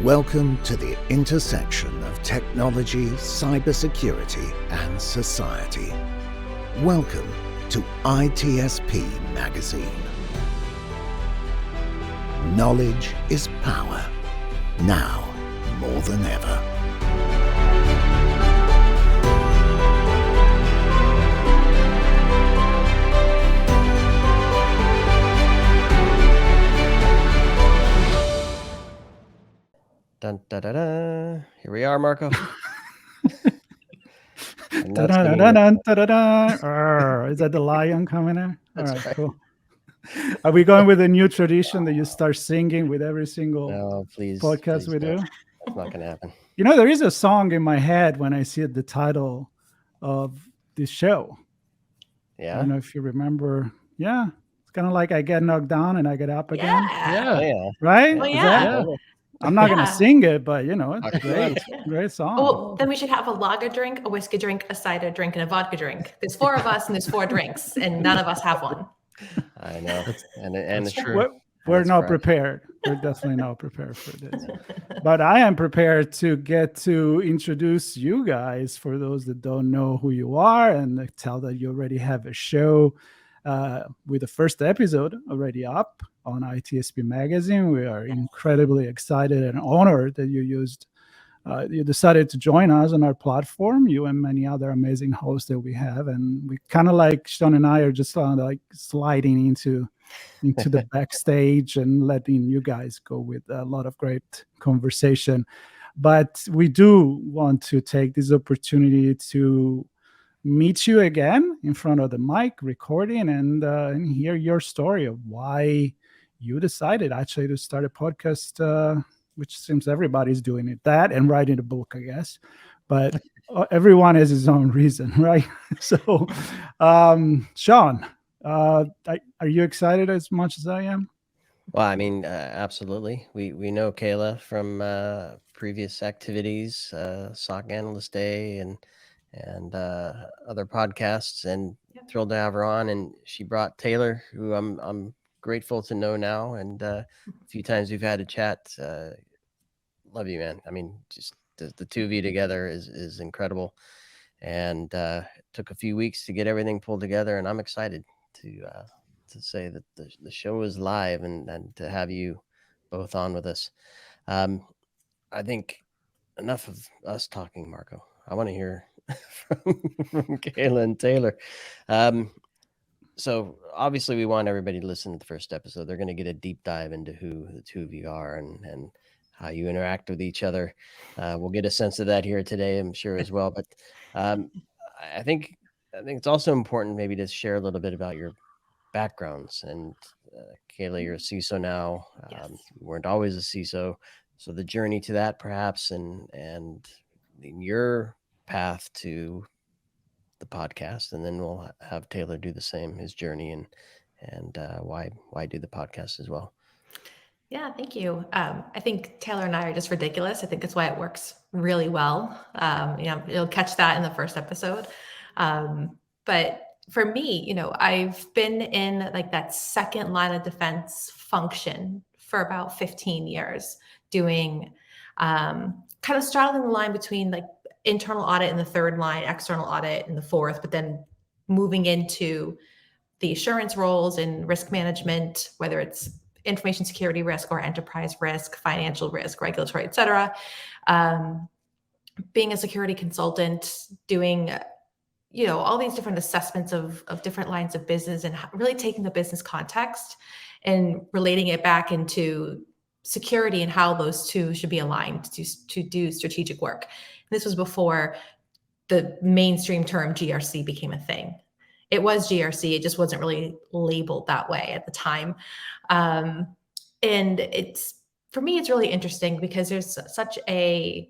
Welcome to the intersection of technology, cybersecurity, and society. Welcome to ITSP Magazine. Knowledge is power, now more than ever. Dun, da, da, da. Here we are, Marco. Is that the lion coming in? All right, right. cool. Are we going with a new tradition that you start singing with every single podcast we do? That's not going to happen. You know, there is a song in my head when I see the title of this show. Yeah. I don't know if you remember. Yeah. It's kind of like I get knocked down and I get up again. Yeah. Right? Well, yeah. I'm not going to sing it, but you know, it's great. Great song. Oh, then we should have a lager drink, a whiskey drink, a cider drink, and a vodka drink. There's 4 of us and there's 4 drinks, and none of us have one. I know. And it's true. We're not prepared. We're definitely not prepared for this. But I am prepared to get to introduce you guys for those that don't know who you are and tell that you already have a show with the first episode already up on ITSP Magazine. We are incredibly excited and honored that you decided to join us on our platform, you and many other amazing hosts that we have. And we kind of like Sean and I are just like sliding into the backstage and letting you guys go with a lot of great conversation. But we do want to take this opportunity to meet you again in front of the mic recording and hear your story of why you decided actually to start a podcast, which seems everybody's doing it, that and writing a book, I guess. But everyone has his own reason, right? So, Sean, are you excited as much as I am? Well, I mean, absolutely. We know Kayla from previous activities, SOC Analyst Day and other podcasts, and thrilled to have her on. And she brought Taylor, who I'm grateful to know now, and a few times we've had a chat. Love you, man. I mean, just the two of you together is incredible, and took a few weeks to get everything pulled together, and I'm excited to say that the show is live and to have you both on with us. I think enough of us talking, Marco. I want to hear from Kayla and Taylor. So obviously we want everybody to listen to the first episode. They're going to get a deep dive into who the two of you are and how you interact with each other. We'll get a sense of that here today, I'm sure, as well. But I think it's also important maybe to share a little bit about your backgrounds. And Kayla, you're a CISO now. Yes. You weren't always a CISO. So the journey to that perhaps and in your path to the podcast, and then we'll have Taylor do the same, his journey and why do the podcast as well. Yeah, thank you. I think Taylor and I are just ridiculous. I think that's why it works really well. You'll catch that in the first episode. But for me, I've been in like that second line of defense function for about 15 years, doing kind of straddling the line between like internal audit in the third line, external audit in the fourth, but then moving into the assurance roles in risk management, whether it's information security risk or enterprise risk, financial risk, regulatory, et cetera. Being a security consultant, doing, all these different assessments of different lines of business and really taking the business context and relating it back into security and how those two should be aligned to do strategic work. And this was before the mainstream term GRC became a thing. It was GRC, it just wasn't really labeled that way at the time. And for me, it's really interesting because there's such a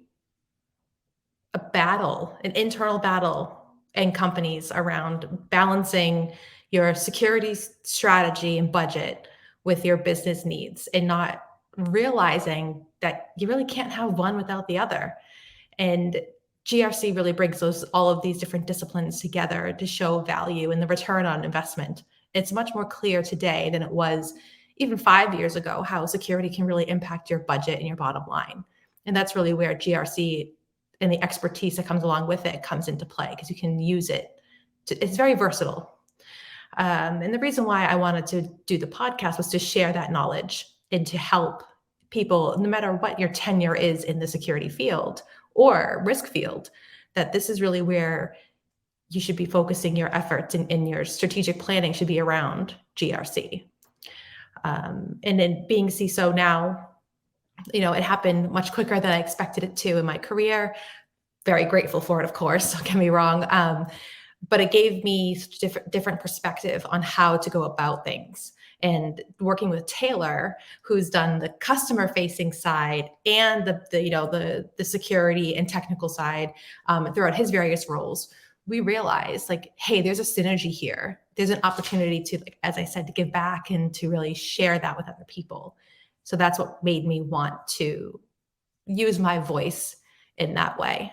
battle, an internal battle in companies around balancing your security strategy and budget with your business needs and not realizing that you really can't have one without the other. And GRC really brings all of these different disciplines together to show value and the return on investment. It's much more clear today than it was even 5 years ago, how security can really impact your budget and your bottom line. And that's really where GRC and the expertise that comes along with it comes into play, because you can use it. It's very versatile. And the reason why I wanted to do the podcast was to share that knowledge and to help people, no matter what your tenure is in the security field or risk field, that this is really where you should be focusing your efforts, and your strategic planning should be around GRC. And then being CISO now, it happened much quicker than I expected it to in my career. Very grateful for it, of course, don't get me wrong. But it gave me different perspective on how to go about things. And working with Taylor, who's done the customer facing side and the security and technical side throughout his various roles, we realized, like, hey, there's a synergy here. There's an opportunity to, like, as I said, to give back and to really share that with other people. So that's what made me want to use my voice in that way.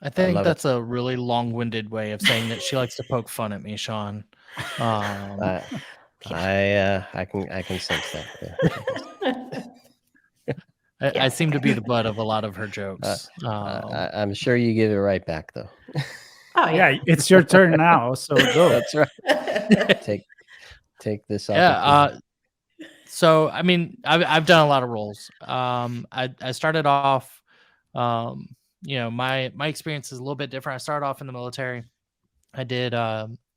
I think that's a really long-winded way of saying that she likes to poke fun at me, Sean. I can sense that. I seem to be the butt of a lot of her jokes. I'm sure you give it right back, though. Oh yeah, it's your turn now, so go. That's right. Take this. Yeah. So I mean, I've done a lot of roles. I started off. My experience is a little bit different. I started off in the military. I did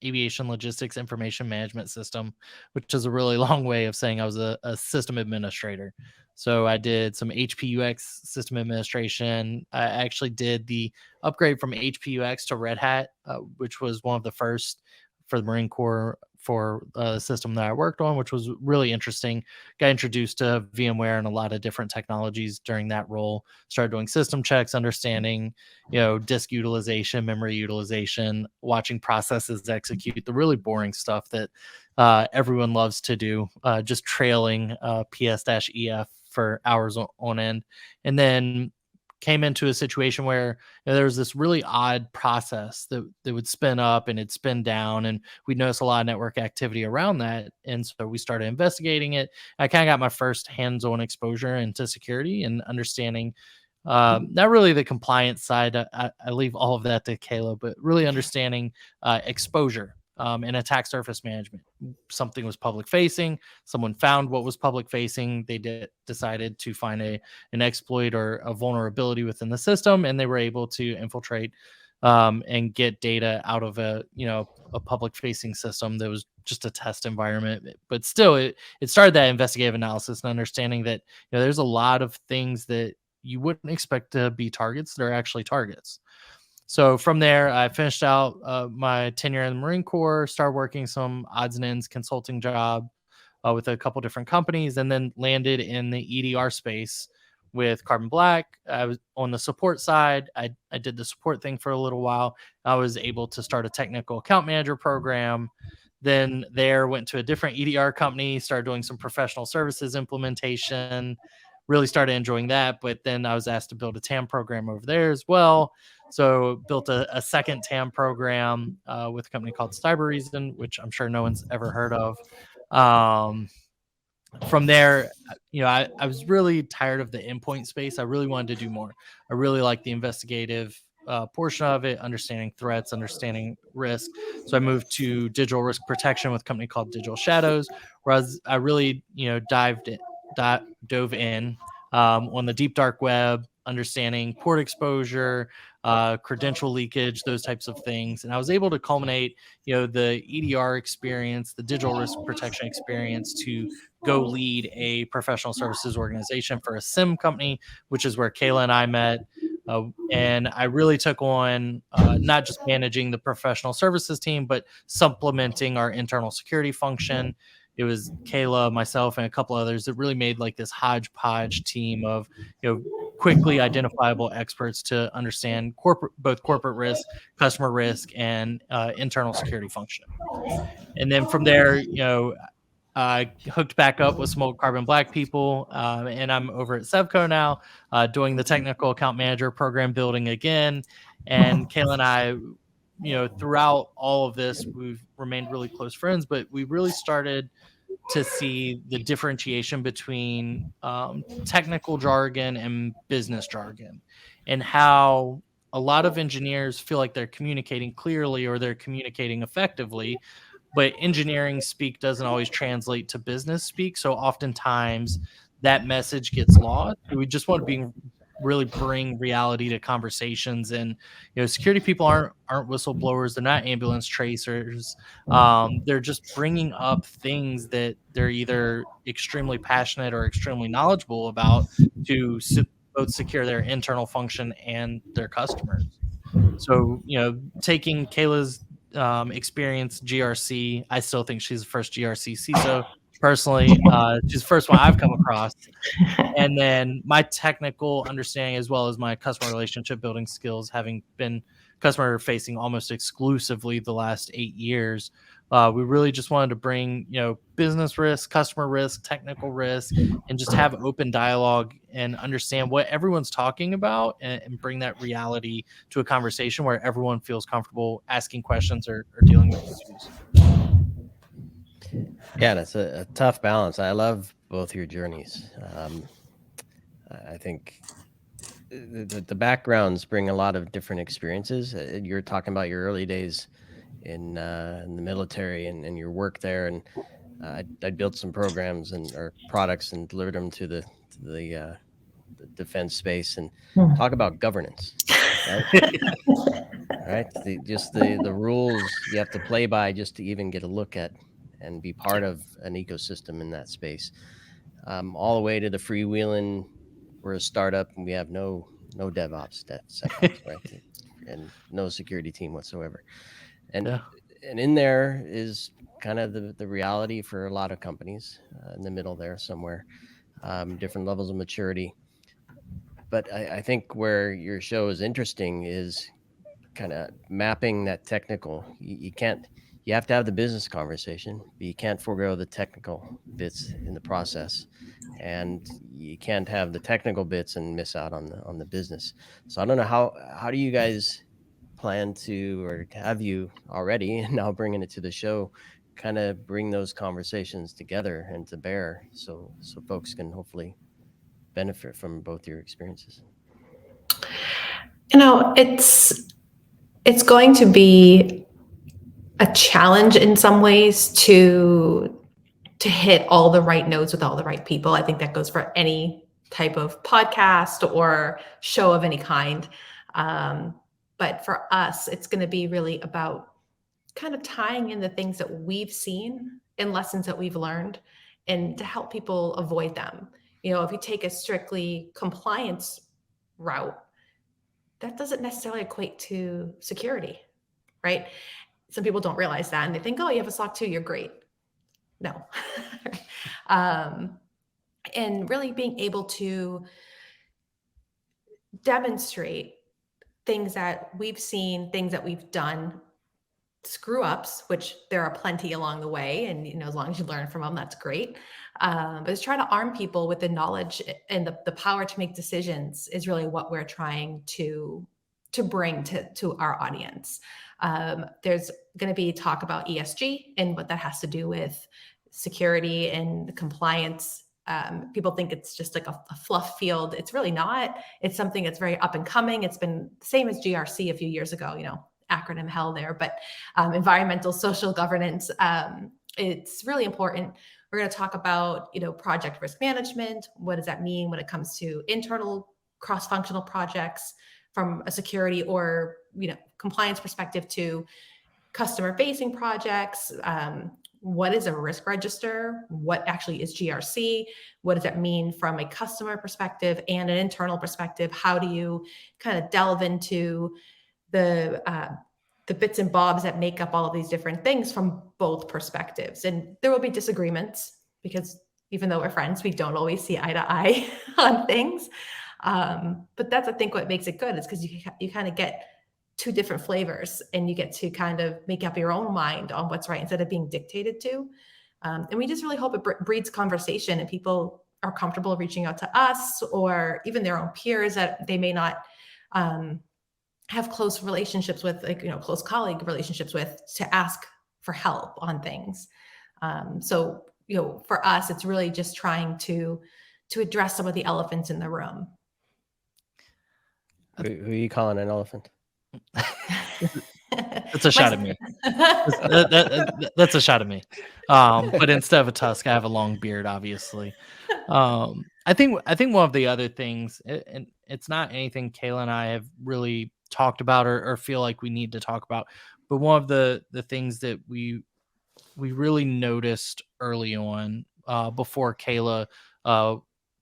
aviation logistics information management system, which is a really long way of saying I was a system administrator. So I did some HPUX system administration. I actually did the upgrade from HPUX to Red Hat, which was one of the first for the Marine Corps for a system that I worked on, which was really interesting. Got introduced to VMware and a lot of different technologies during that role. Started doing system checks, understanding, disk utilization, memory utilization, watching processes execute, the really boring stuff that everyone loves to do, just trailing PS-EF for hours on end. And then came into a situation where there was this really odd process that would spin up and it'd spin down, and we'd notice a lot of network activity around that. And so we started investigating it. I kind of got my first hands-on exposure into security and understanding, not really the compliance side. I leave all of that to Kayla, but really understanding exposure and attack surface management. Something was public facing. Someone found what was public facing. They decided to find an exploit or a vulnerability within the system, and they were able to infiltrate and get data out of a public facing system that was just a test environment. But still, it started that investigative analysis and understanding that there's a lot of things that you wouldn't expect to be targets that are actually targets. So from there, I finished out my tenure in the Marine Corps, started working some odds and ends consulting job with a couple different companies, and then landed in the EDR space with Carbon Black. I was on the support side. I did the support thing for a little while. I was able to start a technical account manager program. Then went to a different EDR company, started doing some professional services implementation, really started enjoying that. But then I was asked to build a TAM program over there as well. So built a second TAM program with a company called CyberSecurity, which I'm sure no one's ever heard of. From there, I was really tired of the endpoint space. I really wanted to do more. I really liked the investigative portion of it, understanding threats, understanding risk. So I moved to digital risk protection with a company called Digital Shadows, where I really, dove in on the deep dark web, understanding port exposure, credential leakage, those types of things. And I was able to culminate, the EDR experience, the digital risk protection experience, to go lead a professional services organization for a SIM company, which is where Kayla and I met. And I really took on not just managing the professional services team, but supplementing our internal security function. It was Kayla, myself, and a couple others that really made like this hodgepodge team of, quickly identifiable experts to understand both corporate risk, customer risk, and internal security function. And then from there, I hooked back up with some old Carbon Black people, and I'm over at Sevco now, doing the technical account manager program building again. And Kayla and I, throughout all of this, we've remained really close friends, but we really started to see the differentiation between technical jargon and business jargon, and how a lot of engineers feel like they're communicating clearly or they're communicating effectively, but engineering speak doesn't always translate to business speak. So oftentimes that message gets lost. We just want to really bring reality to conversations. And security people aren't whistleblowers, they're not ambulance tracers. They're just bringing up things that they're either extremely passionate or extremely knowledgeable about to both secure their internal function and their customers. So taking Kayla's experience, GRC, I still think she's the first GRC CISO personally. She's the first one I've come across. And then my technical understanding, as well as my customer relationship building skills, having been customer facing almost exclusively the last 8 years, we really just wanted to bring, business risk, customer risk, technical risk, and just have open dialogue and understand what everyone's talking about, and bring that reality to a conversation where everyone feels comfortable asking questions or dealing with issues. Yeah, that's a tough balance. I love both your journeys. I think the backgrounds bring a lot of different experiences. You're talking about your early days in the military and your work there, and I built some programs or products and delivered them to the defense space. And talk about governance, right? Right? The rules you have to play by just to even get a look at and be part of an ecosystem in that space. All the way to the freewheeling. We're a startup and we have no DevOps, DevSecOps, right? And no security team whatsoever. And in there is kind of the reality for a lot of companies in the middle there somewhere, different levels of maturity. But I think where your show is interesting is kind of mapping that technical. You have to have the business conversation, but you can't forego the technical bits in the process. And you can't have the technical bits and miss out on the business. So I don't know how do you guys plan to, or have you already, and now bringing it to the show, kind of bring those conversations together and to bear, so folks can hopefully benefit from both your experiences. It's going to be a challenge in some ways to hit all the right notes with all the right people. I think that goes for any type of podcast or show of any kind. But for us, it's going to be really about kind of tying in the things that we've seen and lessons that we've learned, and to help people avoid them. If you take a strictly compliance route, that doesn't necessarily equate to security, right? Some people don't realize that, and they think, oh, you have a SOC 2, you're great. No. And really being able to demonstrate things that we've seen, things that we've done, screw ups, which there are plenty along the way. And, as long as you learn from them, that's great. But it's trying to arm people with the knowledge and the power to make decisions is really what we're trying to bring to our audience. There's going to be talk about ESG and what that has to do with security and compliance. People think it's just like a fluff field. It's really not. It's something that's very up and coming. It's been the same as GRC a few years ago, acronym hell there, but environmental social governance. It's really important. We're going to talk about, project risk management. What does that mean when it comes to internal cross-functional projects from a security or, compliance perspective to customer-facing projects? What is a risk register? What actually is GRC? What does that mean from a customer perspective and an internal perspective? How do you kind of delve into the bits and bobs that make up all of these different things from both perspectives? And there will be disagreements, because even though we're friends, we don't always see eye to eye on things. But that's, I think, what makes it good, is because you kind of get two different flavors, and you get to kind of make up your own mind on what's right instead of being dictated to. And we just really hope it breeds conversation, and people are comfortable reaching out to us or even their own peers that they may not have close relationships with, close colleague relationships with, to ask for help on things. So for us, it's really just trying to address some of the elephants in the room. Who are you calling an elephant? That's a shot at me. That's a shot at me. But instead of a tusk, I have a long beard, obviously. I think one of the other things, and it's not anything Kayla and I have really talked about or feel like we need to talk about, but one of the things that we really noticed early on, before Kayla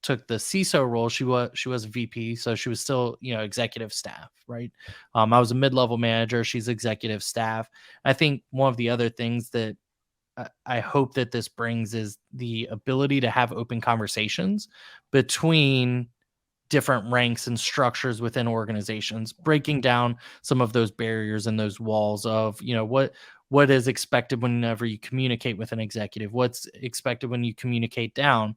took the CISO role, she was VP, so she was still executive staff, right? I was a mid-level manager, she's executive staff. I think one of the other things that I hope that this brings is the ability to have open conversations between different ranks and structures within organizations, breaking down some of those barriers and those walls of what is expected whenever you communicate with an executive, what's expected when you communicate down.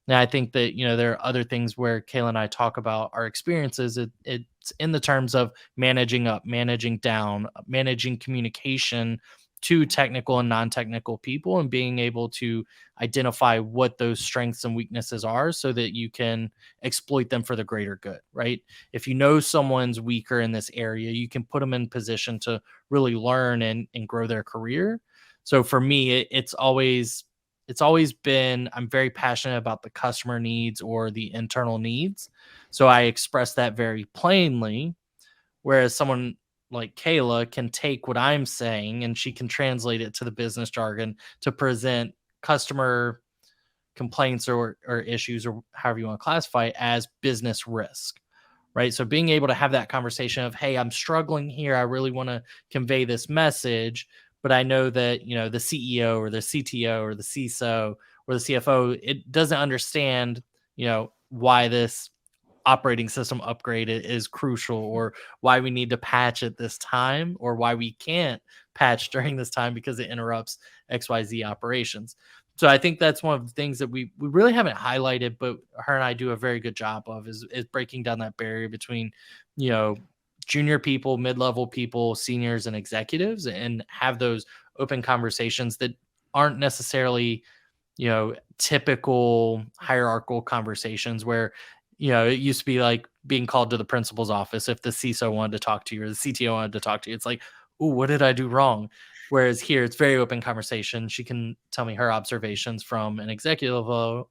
And I think that, there are other things where Kayla and I talk about our experiences. It's in the terms of managing up, managing down, managing communication to technical and non-technical people, and being able to identify what those strengths and weaknesses are so that you can exploit them for the greater good, right? If you know someone's weaker in this area, you can put them in position to really learn and grow their career. So for me, it's always been, I'm very passionate about the customer needs or the internal needs. So I express that very plainly, whereas someone like Kayla can take what I'm saying and she can translate it to the business jargon to present customer complaints or issues, or however you want to classify it, as business risk, right? So being able to have that conversation of, hey, I'm struggling here, I really want to convey this message, but I know that, the CEO or the CTO or the CISO or the CFO, it doesn't understand, why this operating system upgrade is crucial, or why we need to patch at this time, or why we can't patch during this time because it interrupts XYZ operations. So I think that's one of the things that we really haven't highlighted, but her and I do a very good job of is breaking down that barrier between, junior people, mid-level people, seniors, and executives, and have those open conversations that aren't necessarily, typical hierarchical conversations where, it used to be like being called to the principal's office if the CISO wanted to talk to you or the CTO wanted to talk to you. It's like, oh, what did I do wrong? Whereas here, it's very open conversation. She can tell me her observations from an executive level,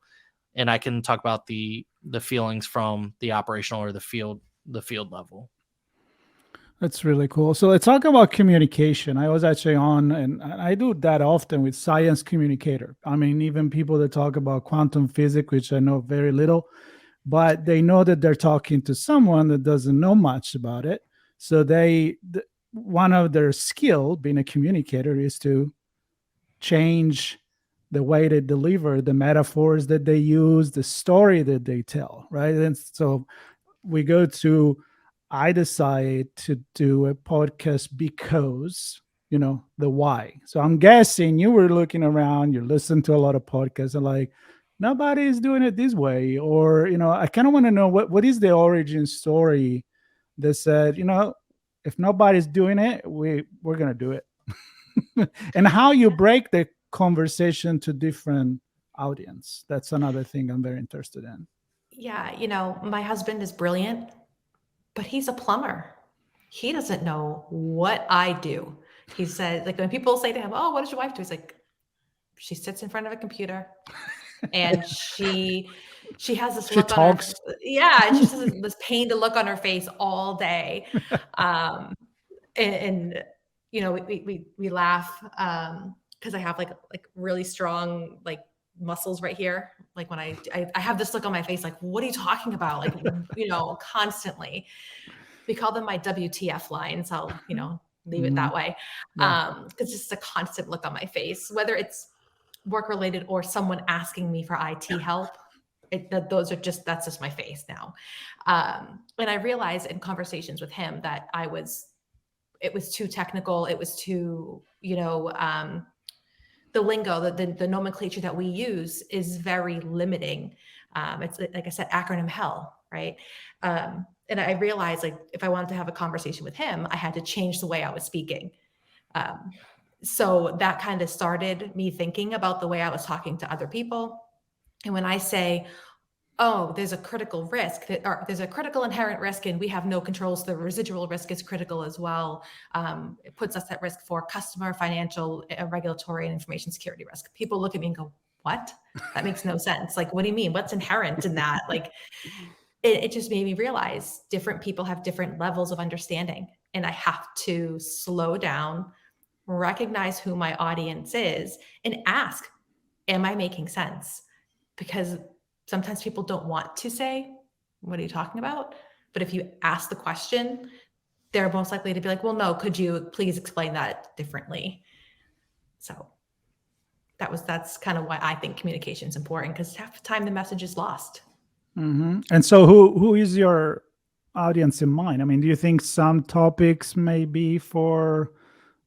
and I can talk about the feelings from the operational or the field level. That's really cool. So let's talk about communication. I was actually on, and I do that often with science communicator. I mean, even people that talk about quantum physics, which I know very little, but they know that they're talking to someone that doesn't know much about it. So one of their skill, being a communicator, is to change the way they deliver, the metaphors that they use, the story that they tell, right? And so I decided to do a podcast because, the why. So I'm guessing you were looking around, you listened to a lot of podcasts and like, nobody is doing it this way. Or, I kind of want to know what is the origin story that said, if nobody's doing it, we're going to do it. And how you break the conversation to different audience. That's another thing I'm very interested in. Yeah. My husband is brilliant, but he's a plumber. He doesn't know what I do. He said, like, when people say to him, oh, what does your wife do? He's like, she sits in front of a computer and she has this look on her, and she has this pained look on her face all day. And we laugh because I have like really strong like muscles right here. Like when I have this look on my face, like, what are you talking about? Like, constantly. We call them my WTF lines. I'll, leave it that way. Because it's just a constant look on my face, whether it's work related or someone asking me for IT help. That's just my face now. And I realized in conversations with him that it was too technical. It was too, the lingo, the nomenclature that we use is very limiting. It's like I said, acronym hell, right? And I realized, like, if I wanted to have a conversation with him, I had to change the way I was speaking. So that kind of started me thinking about the way I was talking to other people. And when I say, oh, there's a critical risk, or there's a critical inherent risk, and we have no controls, the residual risk is critical as well. It puts us at risk for customer, financial, regulatory, and information security risk. People look at me and go, what? That makes no sense. Like, what do you mean? What's inherent in that? Like, it just made me realize different people have different levels of understanding, and I have to slow down, recognize who my audience is, and ask, am I making sense? Because sometimes people don't want to say, what are you talking about? But if you ask the question, they're most likely to be like, well, no, could you please explain that differently? So that's kind of why I think communication is important, because half the time the message is lost. Mm-hmm. And so who is your audience in mind? I mean, do you think some topics may be for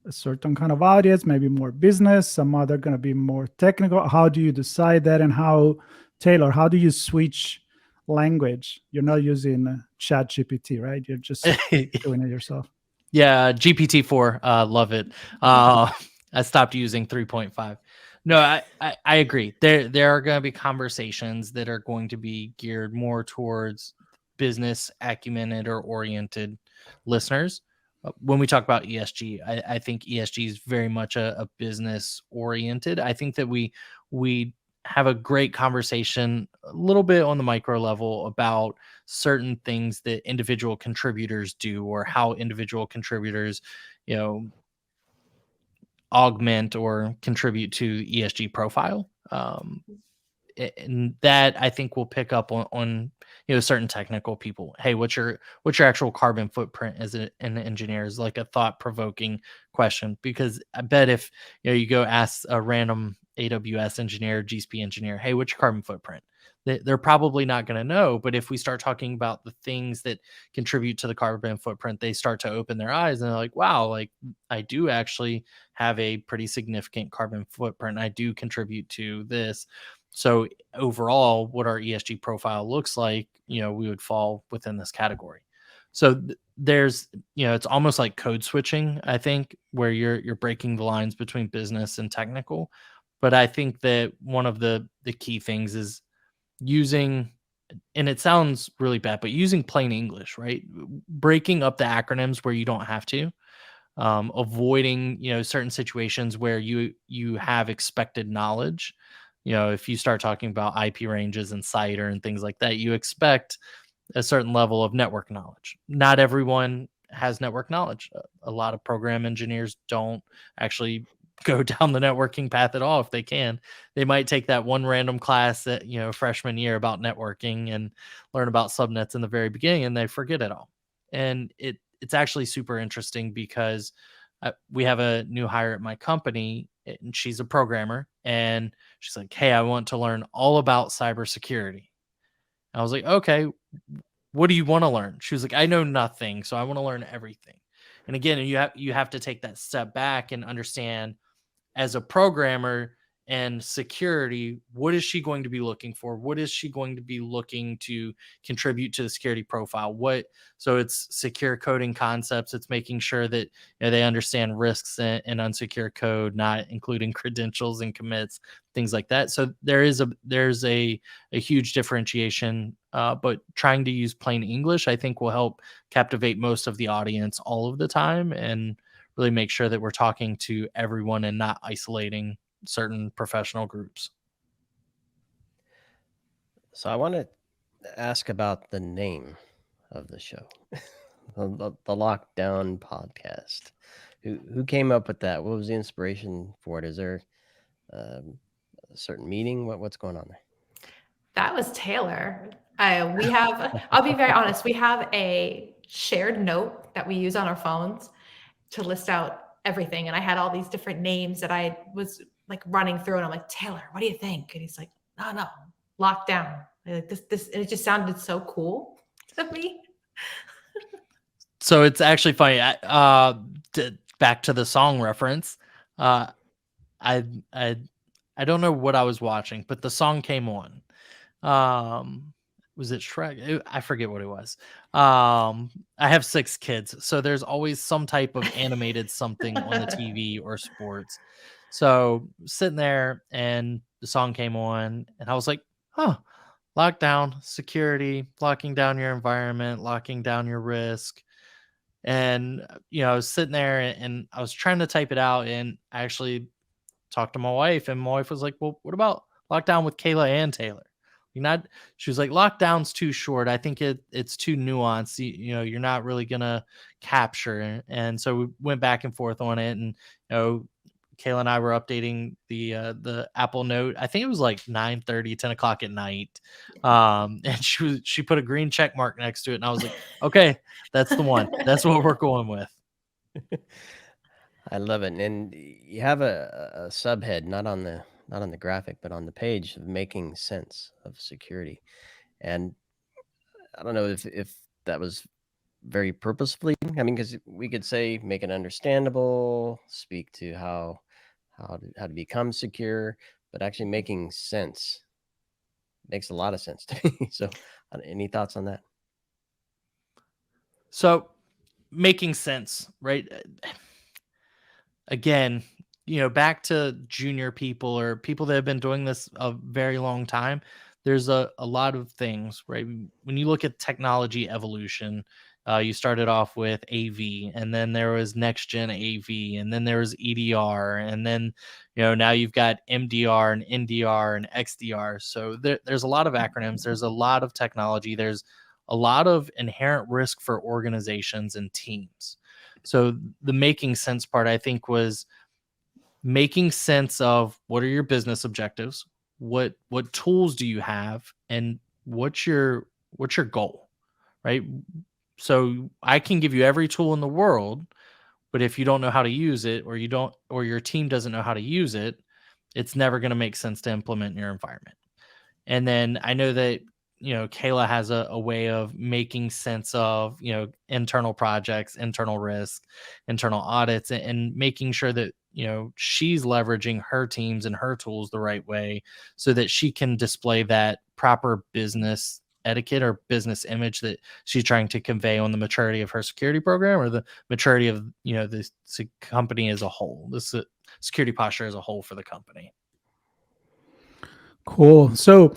a certain kind of audience, maybe more business, some other going to be more technical? How do you decide that? And how, Taylor, how do you switch language? You're not using ChatGPT, right? You're just doing it yourself. Yeah, GPT-4, love it. I stopped using 3.5. No, I agree. There are going to be conversations that are going to be geared more towards business acumen or oriented listeners. When we talk about ESG, I think ESG is very much a business oriented. I think that we have a great conversation a little bit on the micro level about certain things that individual contributors do, or how individual contributors, augment or contribute to ESG profile. And that I think will pick up on certain technical people. Hey, what's your actual carbon footprint as an engineer, is like a thought-provoking question, because I bet if you go ask a random AWS engineer, GSP engineer, hey, what's your carbon footprint? They're probably not going to know. But if we start talking about the things that contribute to the carbon footprint, they start to open their eyes and they're like, wow, like I do actually have a pretty significant carbon footprint. I do contribute to this. So overall, what our ESG profile looks like, we would fall within this category. So there's, it's almost like code switching, I think, where you're breaking the lines between business and technical. But I think that one of the key things is using, and it sounds really bad, but using plain English, right? Breaking up the acronyms where you don't have to, avoiding, certain situations where you have expected knowledge. If you start talking about IP ranges and CIDR and things like that, you expect a certain level of network knowledge. Not everyone has network knowledge. A lot of program engineers don't actually go down the networking path at all. If they can, they might take that one random class at freshman year about networking and learn about subnets in the very beginning, and they forget it all. And it's actually super interesting because we have a new hire at my company, and she's a programmer, and she's like, hey, I want to learn all about cybersecurity. I was like, okay, what do you want to learn? She was like, I know nothing, so I want to learn everything. And again, you have to take that step back and understand, as a programmer and security, what is she going to be looking for? What is she going to be looking to contribute to the security profile? So it's secure coding concepts. It's making sure that they understand risks and unsecure code, not including credentials and commits, things like that. So there's a huge differentiation, but trying to use plain English, I think, will help captivate most of the audience all of the time, and really make sure that we're talking to everyone and not isolating certain professional groups. So I want to ask about the name of the show, the Lockdown Podcast. Who came up with that? What was the inspiration for it? Is there a certain meaning? What's going on there? That was Taylor. I'll be very honest, we have a shared note that we use on our phones to list out everything. And I had all these different names that I was like running through, and I'm like, Taylor, what do you think? And he's like, no, Lockdown. Like this, and it just sounded so cool to me. So it's actually funny. Back to the song reference. I don't know what I was watching, but the song came on. was it Shrek? I forget what it was. I have 6 kids, so there's always some type of animated something on the TV or sports. So sitting there and the song came on and I was like, huh, lockdown, security, locking down your environment, locking down your risk. And, I was sitting there and I was trying to type it out and I actually talked to my wife and my wife was like, well, what about lockdown with Kayla and Taylor? She was like, lockdown's too short. I think it's too nuanced. You're not really going to capture. And so we went back and forth on it. And, Kayla and I were updating the Apple Note. I think it was like 9:30, 10 o'clock at night. And she put a green check mark next to it. And I was like, okay, that's the one. That's what we're going with. I love it. And you have a subhead, not on the graphic, but on the page, of making sense of security. And I don't know if that was very purposefully. I mean, because we could say make it understandable, speak to how to become secure, but actually making sense makes a lot of sense to me. So, any thoughts on that? So, making sense, right? Again, back to junior people or people that have been doing this a very long time, there's a lot of things, right? When you look at technology evolution, you started off with AV, and then there was next gen AV, and then there was EDR, and then now you've got MDR and NDR and XDR. So there's a lot of acronyms. There's a lot of technology. There's a lot of inherent risk for organizations and teams. So the making sense part, I think, was making sense of what are your business objectives, what tools do you have, and what's your goal, right? So I can give you every tool in the world, but if you don't know how to use it, or your team doesn't know how to use it, it's never going to make sense to implement in your environment. And then I know that Kayla has a way of making sense of internal projects, internal risk, internal audits, and making sure that she's leveraging her teams and her tools the right way so that she can display that proper business etiquette or business image that she's trying to convey on the maturity of her security program or the maturity of the company as a whole, the security posture as a whole for the company. Cool. So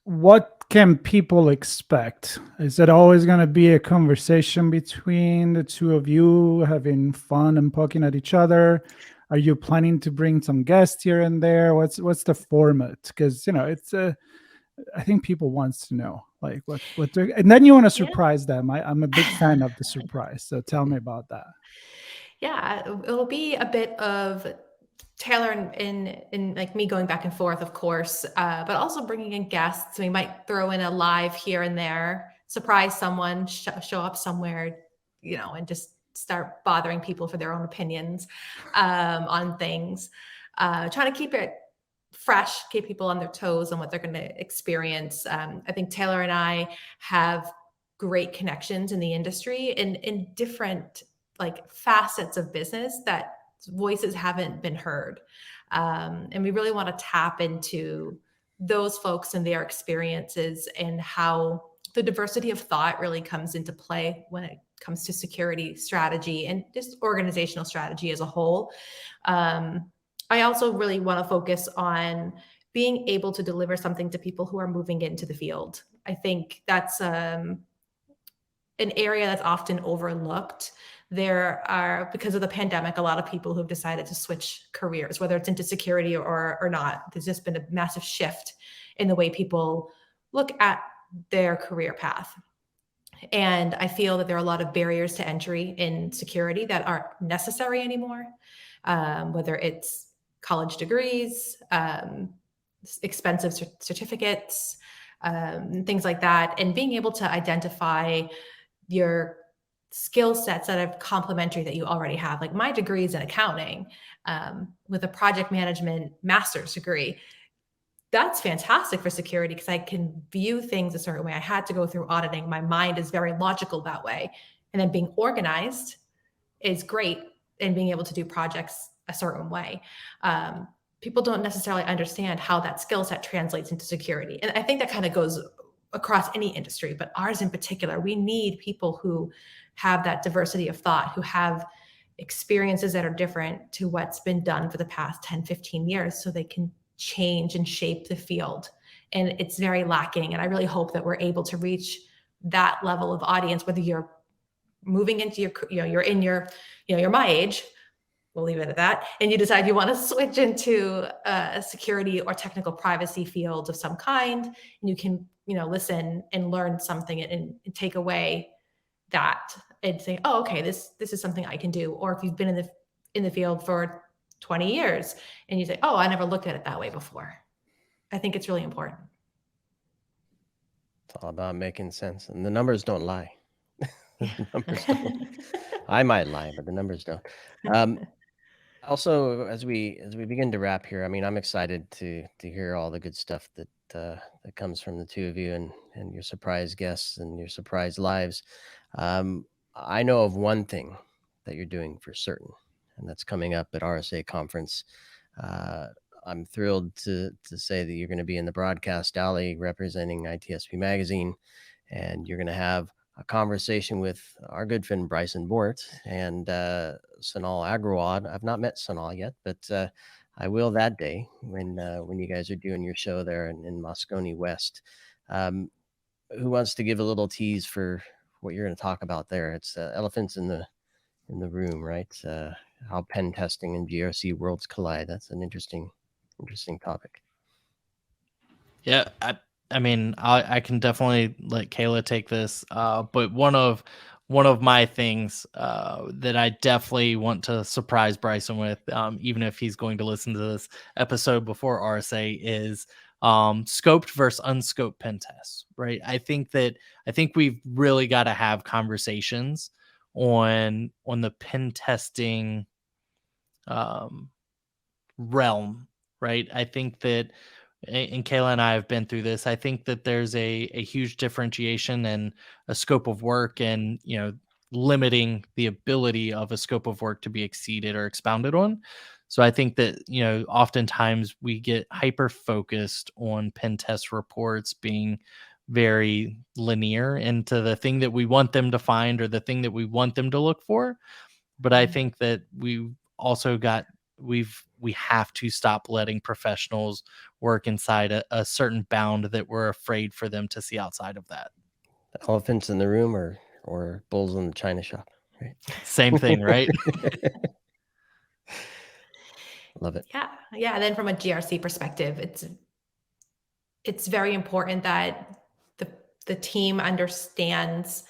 what can people expect? Is it always going to be a conversation between the two of you having fun and poking at each other? Are you planning to bring some guests here and there? What's the format? Because it's I think people wants to know like what and then you want to surprise them. I'm a big fan of the surprise. So tell me about that. Yeah, it'll be a bit of Taylor and like me going back and forth, of course, but also bringing in guests. We might throw in a live here and there, surprise someone, show up somewhere, and just start bothering people for their own opinions on things. Trying to keep it fresh, keep people on their toes on what they're going to experience. I think Taylor and I have great connections in the industry in different like facets of business that voices haven't been heard. And we really want to tap into those folks and their experiences and how the diversity of thought really comes into play when it comes to security strategy and just organizational strategy as a whole. I also really want to focus on being able to deliver something to people who are moving into the field. I think that's an area that's often overlooked. There are, because of the pandemic, a lot of people who've decided to switch careers, whether it's into security or not. There's just been a massive shift in the way people look at their career path. And I feel that there are a lot of barriers to entry in security that aren't necessary anymore, whether it's college degrees, expensive certificates, things like that. And being able to identify your skill sets that are complementary that you already have. Like my degree is in accounting with a project management master's degree. That's fantastic for security because I can view things a certain way. I had to go through auditing. My mind is very logical that way. And then being organized is great in being able to do projects a certain way. People don't necessarily understand how that skill set translates into security. And I think that kind of goes across any industry, but ours in particular, we need people who have that diversity of thought, who have experiences that are different to what's been done for the past 10, 15 years, so they can change and shape the field. And it's very lacking. And I really hope that we're able to reach that level of audience, whether you're moving into you're in you're my age, we'll leave it at that, and you decide you want to switch into a security or technical privacy field of some kind, and you can, listen and learn something and take away that and say, oh, okay, this is something I can do. Or if you've been in the field for 20 years and you say, oh, I never looked at it that way before. I think it's really important. It's all about making sense, and the numbers don't lie. The numbers don't. I might lie, but the numbers don't. Also, as we begin to wrap here, I mean, I'm excited to hear all the good stuff that comes from the two of you and your surprise guests and your surprise lives. I know of one thing that you're doing for certain, and that's coming up at RSA conference. I'm thrilled to say that you're going to be in the broadcast alley representing ITSP Magazine, and you're going to have a conversation with our good friend Bryson Bort and Sanal Agrawal. I've not met Sanal yet, but I will that day when you guys are doing your show there in Moscone West. Who wants to give a little tease for what you're going to talk about there? It's elephants in the room, right? How pen testing and GRC worlds collide. That's an interesting topic. Yeah, I mean, I can definitely let Kayla take this, but one of my things that I definitely want to surprise Bryson with, even if he's going to listen to this episode before RSA, is scoped versus unscoped pen tests, right? I think we've really got to have conversations on the pen testing realm, right? I think that, and Kayla and I have been through this, I think that there's a huge differentiation in a scope of work and, limiting the ability of a scope of work to be exceeded or expounded on. So I think that, oftentimes we get hyper focused on pen test reports being very linear into the thing that we want them to find or the thing that we want them to look for. But I think that we also we have to stop letting professionals work inside a certain bound that we're afraid for them to see outside of that. Elephants in the room or bulls in the china shop, right? Same thing, right? Love it. Yeah. And then from a GRC perspective, it's very important that the team understands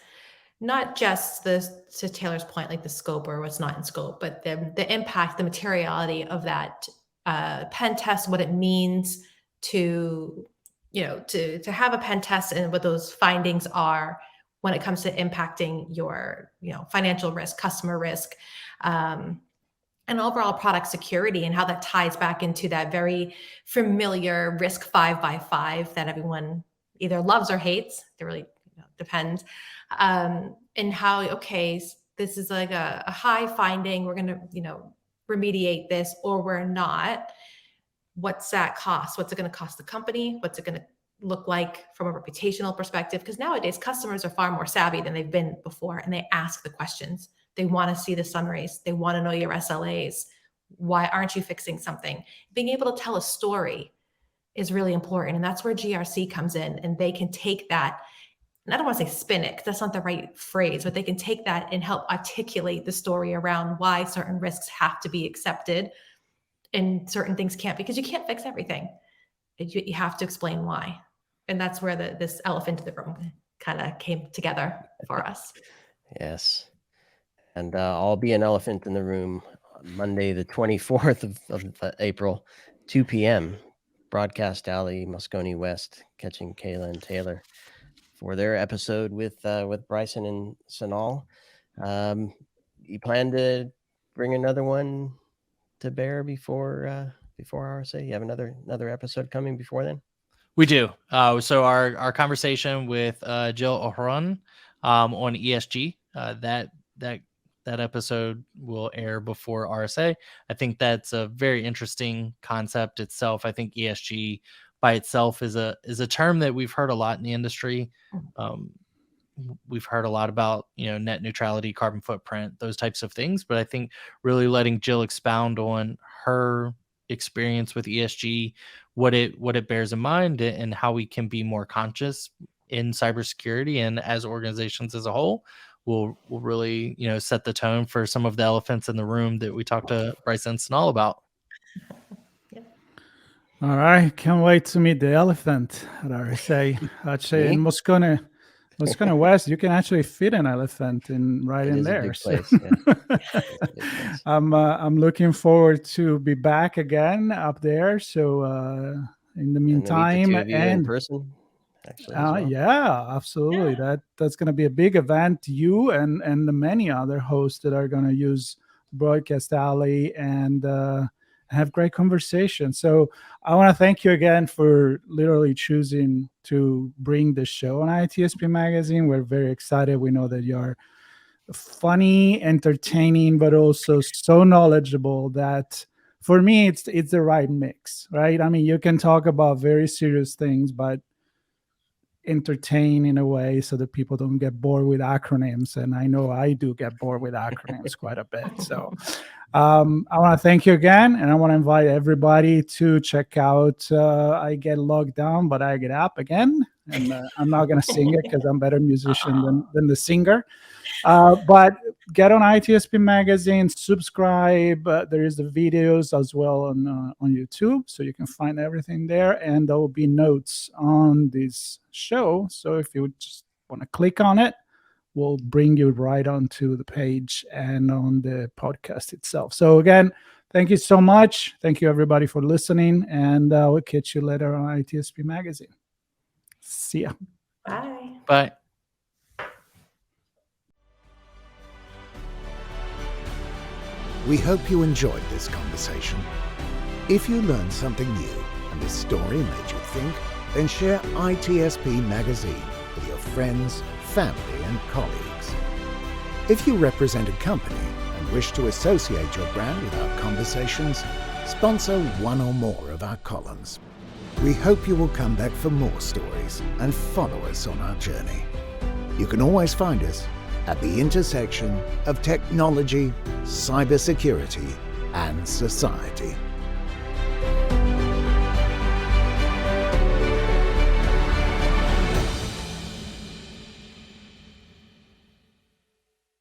not just to Taylor's point, like the scope or what's not in scope, but the impact, the materiality of that pen test, what it means to have a pen test and what those findings are when it comes to impacting your, financial risk, customer risk, and overall product security, and how that ties back into that very familiar risk 5x5 that everyone either loves or hates. It really depends. And how, okay, this is like a high finding, we're going to, remediate this, or we're not. What's that cost? What's it going to cost the company? What's it going to look like from a reputational perspective? Because nowadays customers are far more savvy than they've been before, and they ask the questions. They want to see the summaries. They want to know your SLAs. Why aren't you fixing something? Being able to tell a story is really important. And that's where GRC comes in, and they can take that. And I don't want to say spin it, because that's not the right phrase, but they can take that and help articulate the story around why certain risks have to be accepted and certain things can't, because you can't fix everything. You have to explain why. And that's where this elephant in the room kind of came together for us. Yes. And I'll be an elephant in the room Monday, the 24th of April, 2 p.m., Broadcast Alley, Moscone West, catching Kayla and Taylor for their episode with Bryson and Sanal. You plan to bring another one to bear before RSA? You have another episode coming before then? We do. So our conversation with Jill O'Huron on ESG, that episode will air before RSA. I think that's a very interesting concept itself. I think ESG by itself is a term that we've heard a lot in the industry. We've heard a lot about, net neutrality, carbon footprint, those types of things. But I think really letting Jill expound on her experience with ESG, what it bears in mind, and how we can be more conscious in cybersecurity and as organizations as a whole will really, set the tone for some of the elephants in the room that we talked to Bryce Ensign all about. All right, can't wait to meet the elephant. I say, in Moscone West, you can actually fit an elephant in there. A big place, yeah. I'm looking forward to be back again up there. So in the meantime, and in person, actually. As well. Yeah, absolutely. Yeah. That's going to be a big event. You and the many other hosts that are going to use Broadcast Alley and have great conversation. So I want to thank you again for literally choosing to bring the show on ITSP Magazine. We're very excited. We know that you're funny, entertaining, but also so knowledgeable that for me, it's the right mix, right? I mean, you can talk about very serious things, but entertain in a way so that people don't get bored with acronyms. And I know I do get bored with acronyms quite a bit. So I want to thank you again, and I want to invite everybody to check out I Get Logged Down, but I Get Up again. And I'm not going to sing it because I'm a better musician than the singer. But get on ITSP Magazine, subscribe. There is the videos as well on YouTube, so you can find everything there. And there will be notes on this show. So if you just want to click on it, we'll bring you right onto the page and on the podcast itself. So again, thank you so much. Thank you, everybody, for listening. And we'll catch you later on ITSP Magazine. See ya. Bye. Bye. We hope you enjoyed this conversation. If you learned something new and this story made you think, then share ITSP Magazine with your friends, family, and colleagues. If you represent a company and wish to associate your brand with our conversations, sponsor one or more of our columns. We hope you will come back for more stories and follow us on our journey. You can always find us at the intersection of technology, cybersecurity, and society.